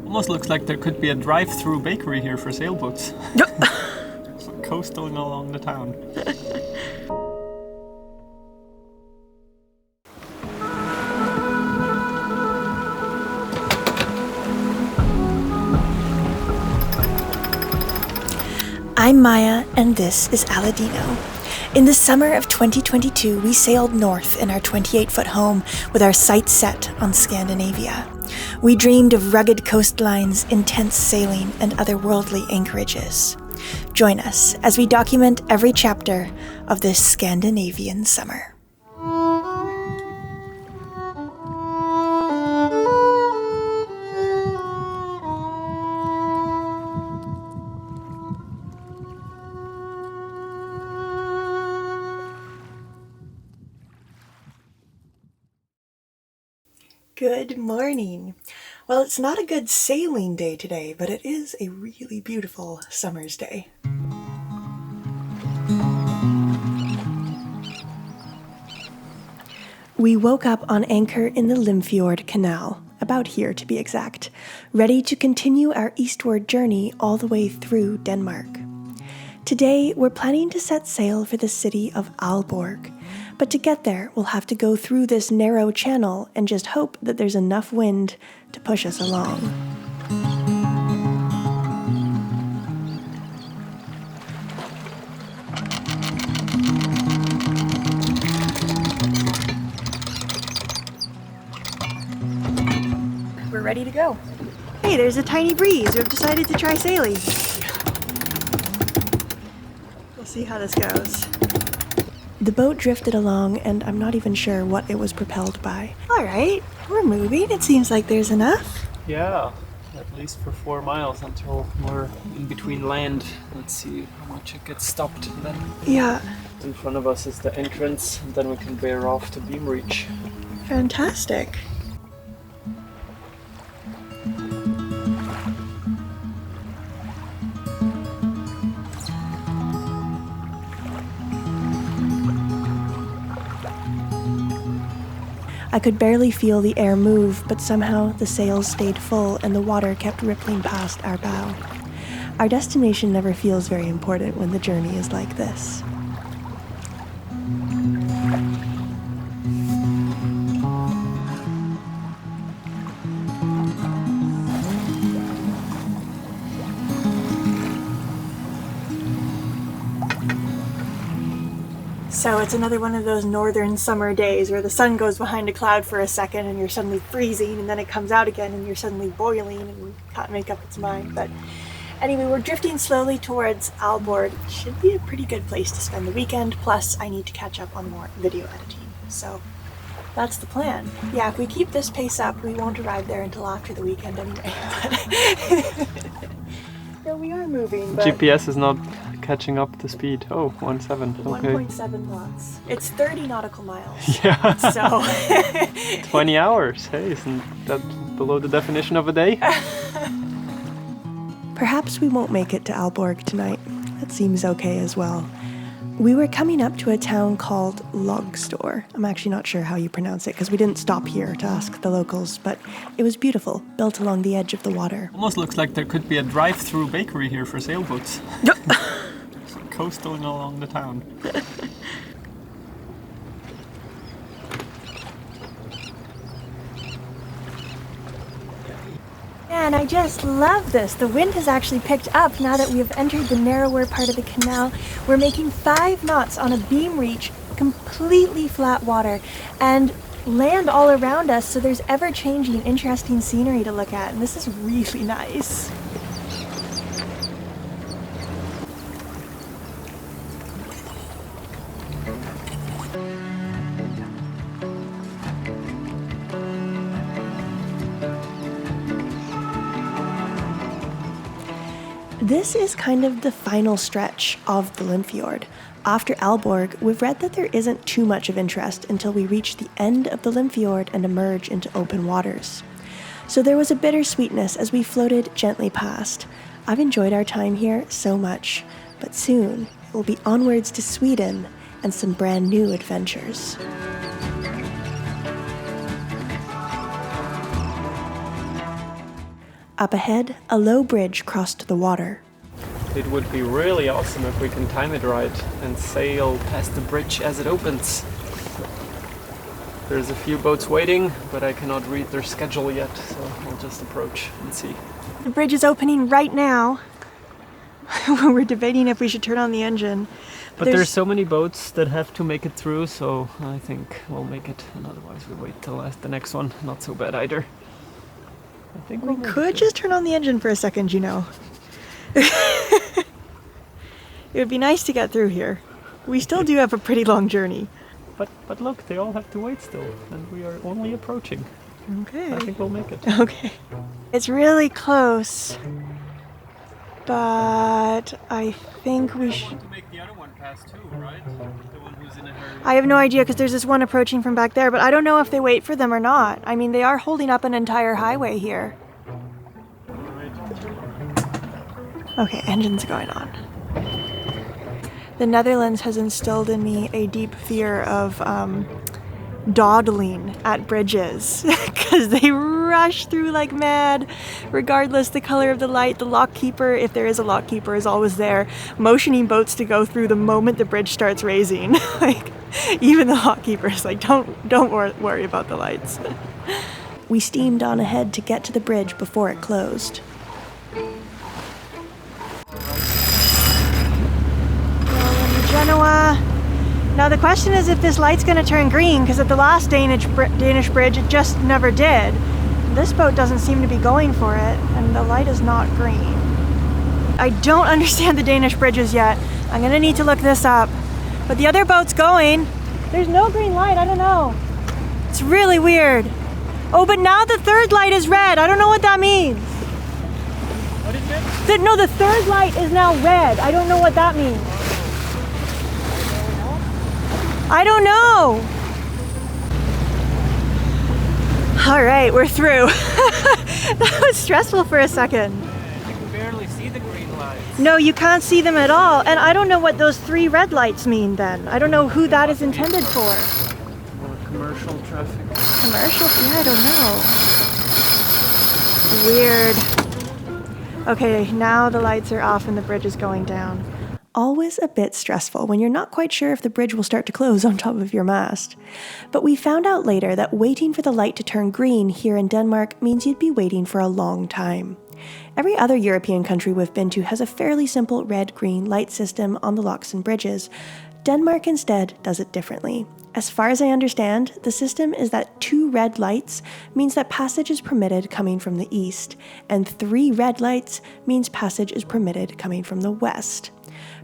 Almost looks like there could be a drive-through bakery here for sailboats. Coasting along the town. I'm Maya, and this is Aladino. In the summer of 2022, we sailed north in our 28-foot home with our sights set on Scandinavia. We dreamed of rugged coastlines, intense sailing, and otherworldly anchorages. Join us as we document every chapter of this Scandinavian summer. Good morning. Well, it's not a good sailing day today, but it is a really beautiful summer's day. We woke up on anchor in the Limfjord canal, about here to be exact, ready to continue our eastward journey all the way through Denmark. Today, we're planning to set sail for the city of Aalborg, but to get there, we'll have to go through this narrow channel and just hope that there's enough wind to push us along. We're ready to go. Hey, there's a tiny breeze. We've decided to try sailing. We'll see how this goes. The boat drifted along, and I'm not even sure what it was propelled by. All right, we're moving. It seems like there's enough. Yeah, at least for 4 miles until we're in between land. Let's see how much it gets stopped. And then Yeah. in front of us is the entrance, and then we can bear off to Beam Reach. Fantastic. I could barely feel the air move, but somehow the sails stayed full and the water kept rippling past our bow. Our destination never feels very important when the journey is like this. So it's another one of those northern summer days where the sun goes behind a cloud for a second and you're suddenly freezing, and then it comes out again and you're suddenly boiling and can't make up its mind. But anyway, we're drifting slowly towards Aalborg. Should be a pretty good place to spend the weekend, plus I need to catch up on more video editing. So that's the plan. Yeah, if we keep this pace up, we won't arrive there until after the weekend anyway. Yeah, we are moving, but GPS is not catching up to speed. Oh, 1.7. Okay. 1.7 knots. It's 30 nautical miles. Yeah. So 20 hours. Hey, isn't that below the definition of a day? Perhaps we won't make it to Aalborg tonight. That seems okay as well. We were coming up to a town called Limfjord. I'm actually not sure how you pronounce it because we didn't stop here to ask the locals, but it was beautiful, built along the edge of the water. Almost looks like there could be a drive-through bakery here for sailboats. Coasting along the town. Man, I just love this. The wind has actually picked up now that we have entered the narrower part of the canal. We're making 5 knots on a beam reach, completely flat water, and land all around us, so there's ever-changing, interesting scenery to look at, and this is really nice. This is kind of the final stretch of the Limfjord. After Aalborg, we've read that there isn't too much of interest until we reach the end of the Limfjord and emerge into open waters. So there was a bittersweetness as we floated gently past. I've enjoyed our time here so much, but soon it will be onwards to Sweden and some brand new adventures. Up ahead, a low bridge crossed the water. It would be really awesome if we can time it right and sail past the bridge as it opens. There's a few boats waiting, but I cannot read their schedule yet, so I'll just approach and see. The bridge is opening right now. We're debating if we should turn on the engine. But there's so many boats that have to make it through, so I think we'll make it, and otherwise we wait till the next one. Not so bad either. I think we could just turn on the engine for a second, you know. It would be nice to get through here. We still do have a pretty long journey. But look, they all have to wait still, and we are only approaching. Okay. I think we'll make it. Okay. It's really close, but I think we should... to make the other one pass too, right? The one who's in a hurry. I have no idea, because there's this one approaching from back there, but I don't know if they wait for them or not. I mean, they are holding up an entire highway here. Okay, engine's going on. The Netherlands has instilled in me a deep fear of dawdling at bridges because they rush through like mad, regardless the color of the light. The lockkeeper, if there is a lockkeeper, is always there, motioning boats to go through the moment the bridge starts raising. Like, even the lockkeeper is like, don't worry about the lights. We steamed on ahead to get to the bridge before it closed. Genoa. Now the question is if this light's going to turn green, because at the last Danish bridge it just never did. This boat doesn't seem to be going for it, and the light is not green. I don't understand the Danish bridges yet. I'm going to need to look this up. But the other boat's going. There's no green light, I don't know. It's really weird. Oh, but now the third light is red. I don't know what that means. What is it? No, the third light is now red. I don't know what that means. I don't know. All right, we're through. That was stressful for a second. You can barely see the green lights. No, you can't see them at all. And I don't know what those 3 red lights mean then. I don't know who that is intended for. Or commercial traffic. Commercial? Yeah, I don't know. Weird. Okay, now the lights are off and the bridge is going down. Always a bit stressful when you're not quite sure if the bridge will start to close on top of your mast. But we found out later that waiting for the light to turn green here in Denmark means you'd be waiting for a long time. Every other European country we've been to has a fairly simple red-green light system on the locks and bridges. Denmark instead does it differently. As far as I understand, the system is that 2 red lights means that passage is permitted coming from the east, and 3 red lights means passage is permitted coming from the west.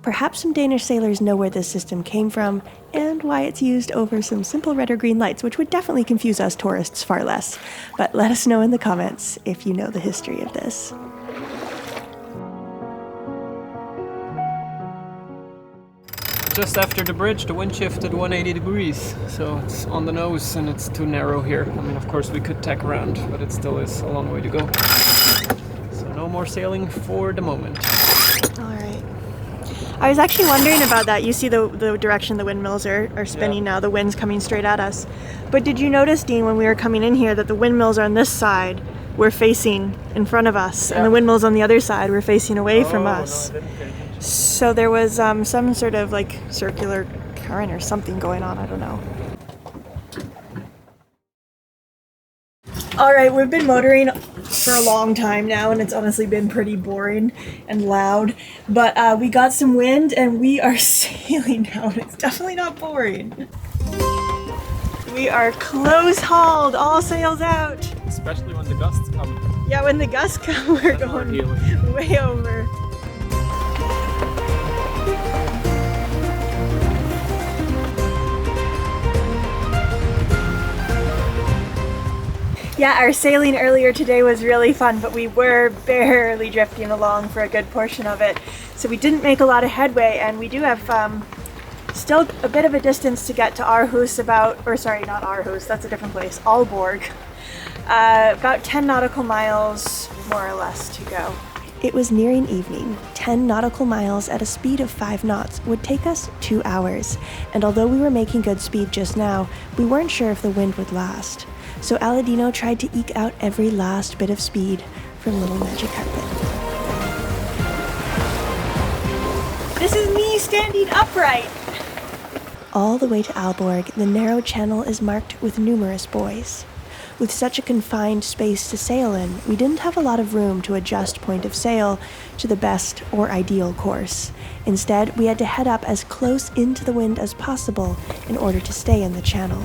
Perhaps some Danish sailors know where this system came from and why it's used over some simple red or green lights, which would definitely confuse us tourists far less. But let us know in the comments if you know the history of this. Just after the bridge, the wind shifted 180 degrees, so it's on the nose and it's too narrow here. I mean, of course we could tack around, but it still is a long way to go. So no more sailing for the moment. All right. I was actually wondering about that. You see the direction the windmills are spinning now. The wind's coming straight at us. But did you notice, Dean, when we were coming in here, that the windmills on this side were facing in front of us, and the windmills on the other side were facing away from us? No, I didn't pay attention. So there was some sort of like circular current or something going on. I don't know. All right, we've been motoring for a long time now, and it's honestly been pretty boring and loud. But we got some wind, and we are sailing now, and it's definitely not boring. We are close-hauled, all sails out. Especially when the gusts come. Yeah, when the gusts come, we're going way over. Yeah, our sailing earlier today was really fun, but we were barely drifting along for a good portion of it. So we didn't make a lot of headway, and we do have still a bit of a distance to get to Aarhus, not Aarhus, that's a different place, Aalborg. About 10 nautical miles, more or less, to go. It was nearing evening. 10 nautical miles at a speed of 5 knots would take us 2 hours, and although we were making good speed just now, we weren't sure if the wind would last. So Aladino tried to eke out every last bit of speed. her little magic carpet. This is me standing upright! All the way to Aalborg, the narrow channel is marked with numerous buoys. With such a confined space to sail in, we didn't have a lot of room to adjust point of sail to the best or ideal course. Instead, we had to head up as close into the wind as possible in order to stay in the channel.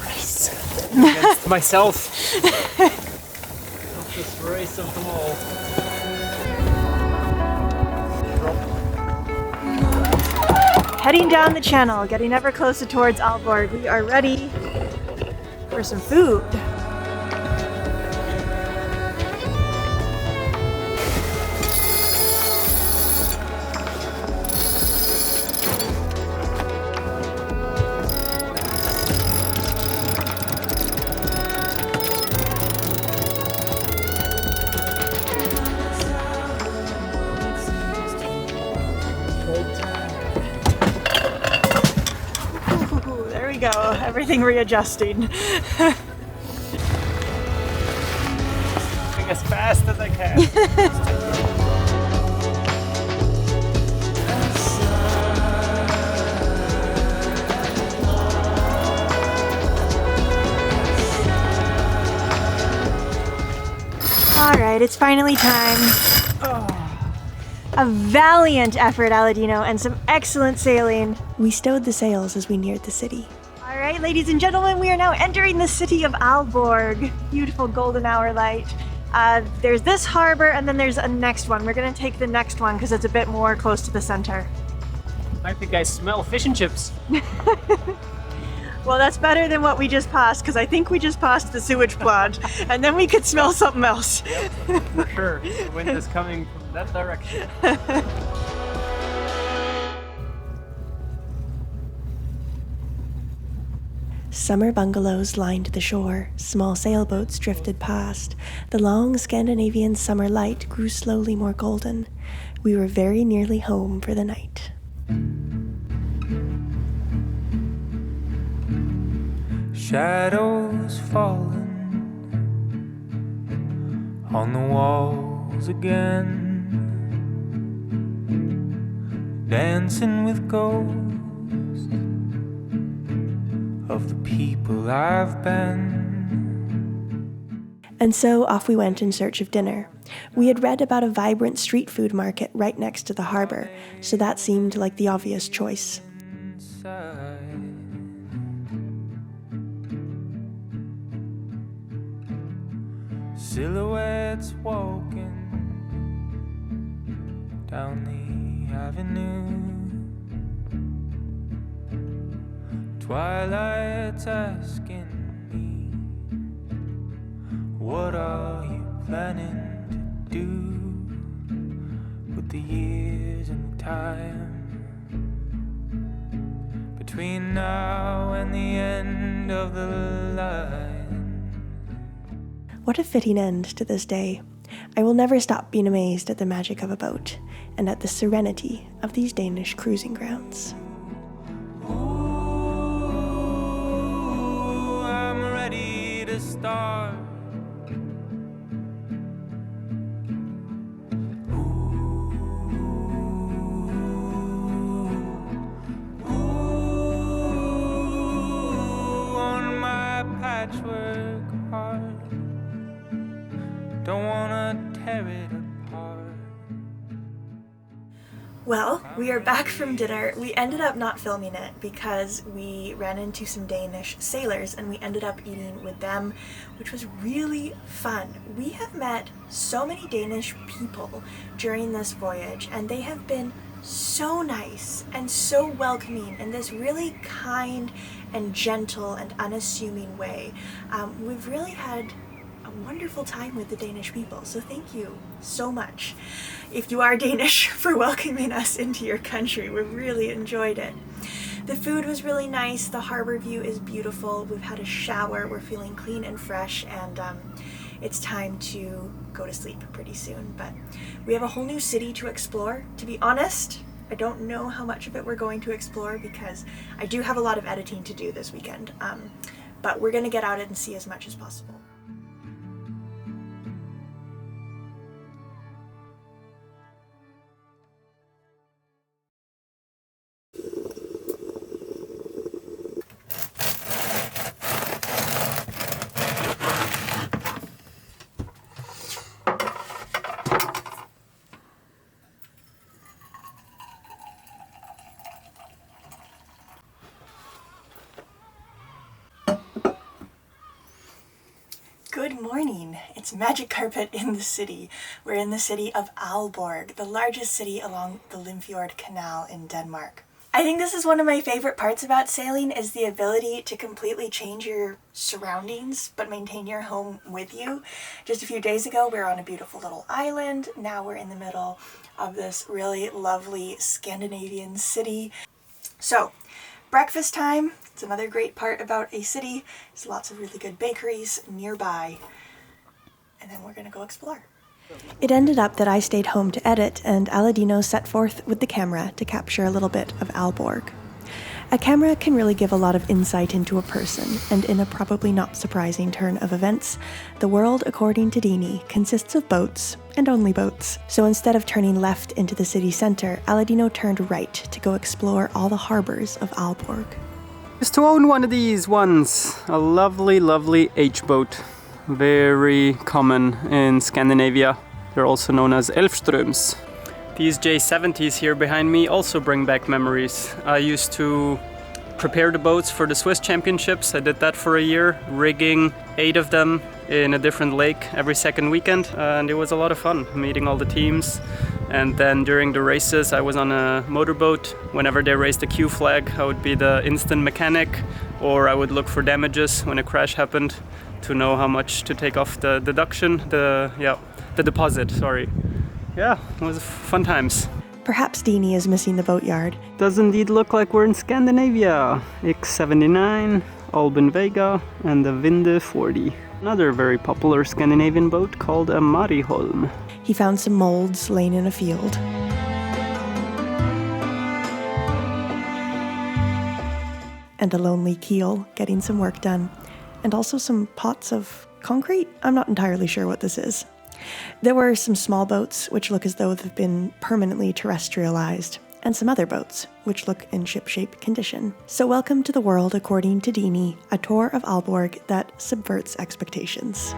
Race against myself. Toughest race of them all. Heading down the channel, getting ever closer towards Aalborg. We are ready for some food. Go, everything readjusting. Going as fast as I can. All right, it's finally time. Oh. A valiant effort, Aladino, and some excellent sailing. We stowed the sails as we neared the city. All right, ladies and gentlemen, we are now entering the city of Aalborg. Beautiful golden hour light. There's this harbor, and then there's a next one. We're gonna take the next one because it's a bit more close to the center. I think I smell fish and chips. Well, that's better than what we just passed, because I think we just passed the sewage plant, and then we could smell something else. Yep, for sure. The wind is coming from that direction. Summer bungalows lined the shore, small sailboats drifted past. The long Scandinavian summer light grew slowly more golden. We were very nearly home for the night. Shadows falling on the walls again, dancing with ghosts of the people I've been. And so off we went in search of dinner. We had read about a vibrant street food market right next to the harbor, so that seemed like the obvious choice. Silhouettes walking down the avenue, twilight's asking me, what are you planning to do with the years and the time between now and the end of the line? What a fitting end to this day. I will never stop being amazed at the magic of a boat and at the serenity of these Danish cruising grounds. Ooh, I'm ready to start. Ooh, on my patchwork heart. Don't wanna tear it apart. Well, we are back from dinner. We ended up not filming it because we ran into some Danish sailors and we ended up eating with them, which was really fun. We have met so many Danish people during this voyage, and they have been so nice and so welcoming in this really kind and gentle and unassuming way. We've really had a wonderful time with the Danish people, so thank you so much if you are Danish for welcoming us into your country. We really enjoyed it. The food was really nice, the harbor view is beautiful, we've had a shower, we're feeling clean and fresh, and it's time to go to sleep pretty soon. But we have a whole new city to explore. To be honest, I don't know how much of it we're going to explore because I do have a lot of editing to do this weekend, but we're going to get out and see as much as possible. Good morning! It's Magic Carpet in the city. We're in the city of Aalborg, the largest city along the Limfjord canal in Denmark. I think this is one of my favorite parts about sailing, is the ability to completely change your surroundings but maintain your home with you. Just a few days ago we were on a beautiful little island. Now we're in the middle of this really lovely Scandinavian city. So, breakfast time. It's another great part about a city. There's lots of really good bakeries nearby. And then we're going to go explore. It ended up that I stayed home to edit, and Aladino set forth with the camera to capture a little bit of Aalborg. A camera can really give a lot of insight into a person, and in a probably not surprising turn of events, the world, according to Dini, consists of boats, and only boats. So instead of turning left into the city center, Aladino turned right to go explore all the harbors of Aalborg. Just to own one of these ones, a lovely, lovely H-boat. Very common in Scandinavia. They're also known as Elfströms. These J70s here behind me also bring back memories. I used to prepare the boats for the Swiss Championships. I did that for a year, rigging 8 of them in a different lake every second weekend, and it was a lot of fun meeting all the teams. And then during the races I was on a motorboat. Whenever they raised the Q flag, I would be the instant mechanic, or I would look for damages when a crash happened to know how much to take off the deduction, the deposit, sorry. Yeah, it was fun times. Perhaps Dini is missing the boatyard. Does indeed look like we're in Scandinavia. X79, Alben Vega, and the Vinde 40. Another very popular Scandinavian boat called a Mariholm. He found some molds laying in a field. And a lonely keel getting some work done. And also some pots of concrete. I'm not entirely sure what this is. There were some small boats, which look as though they've been permanently terrestrialized, and some other boats, which look in ship-shape condition. So welcome to the world according to Dini, a tour of Aalborg that subverts expectations.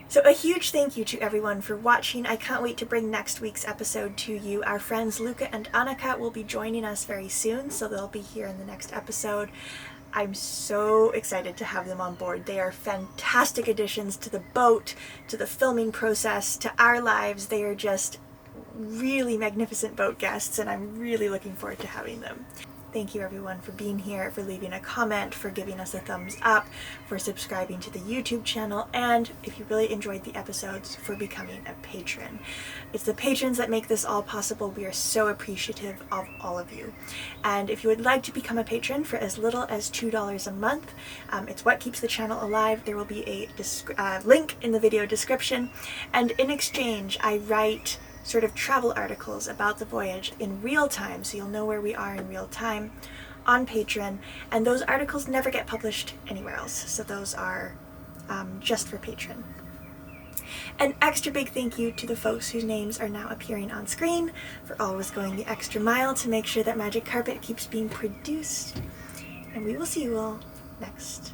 So a huge thank you to everyone for watching. I can't wait to bring next week's episode to you. Our friends Luca and Annika will be joining us very soon, so they'll be here in the next episode. I'm so excited to have them on board. They are fantastic additions to the boat, to the filming process, to our lives. They are just really magnificent boat guests, and I'm really looking forward to having them. Thank you everyone for being here, for leaving a comment, for giving us a thumbs up, for subscribing to the YouTube channel, and if you really enjoyed the episodes, for becoming a patron. It's the patrons that make this all possible. We are so appreciative of all of you. And if you would like to become a patron for as little as $2 a month, it's what keeps the channel alive. There will be a link in the video description, and in exchange I write sort of travel articles about the voyage in real time, so you'll know where we are in real time on Patreon, and those articles never get published anywhere else, so those are just for Patreon. An extra big thank you to the folks whose names are now appearing on screen for always going the extra mile to make sure that Magic Carpet keeps being produced, and we will see you all next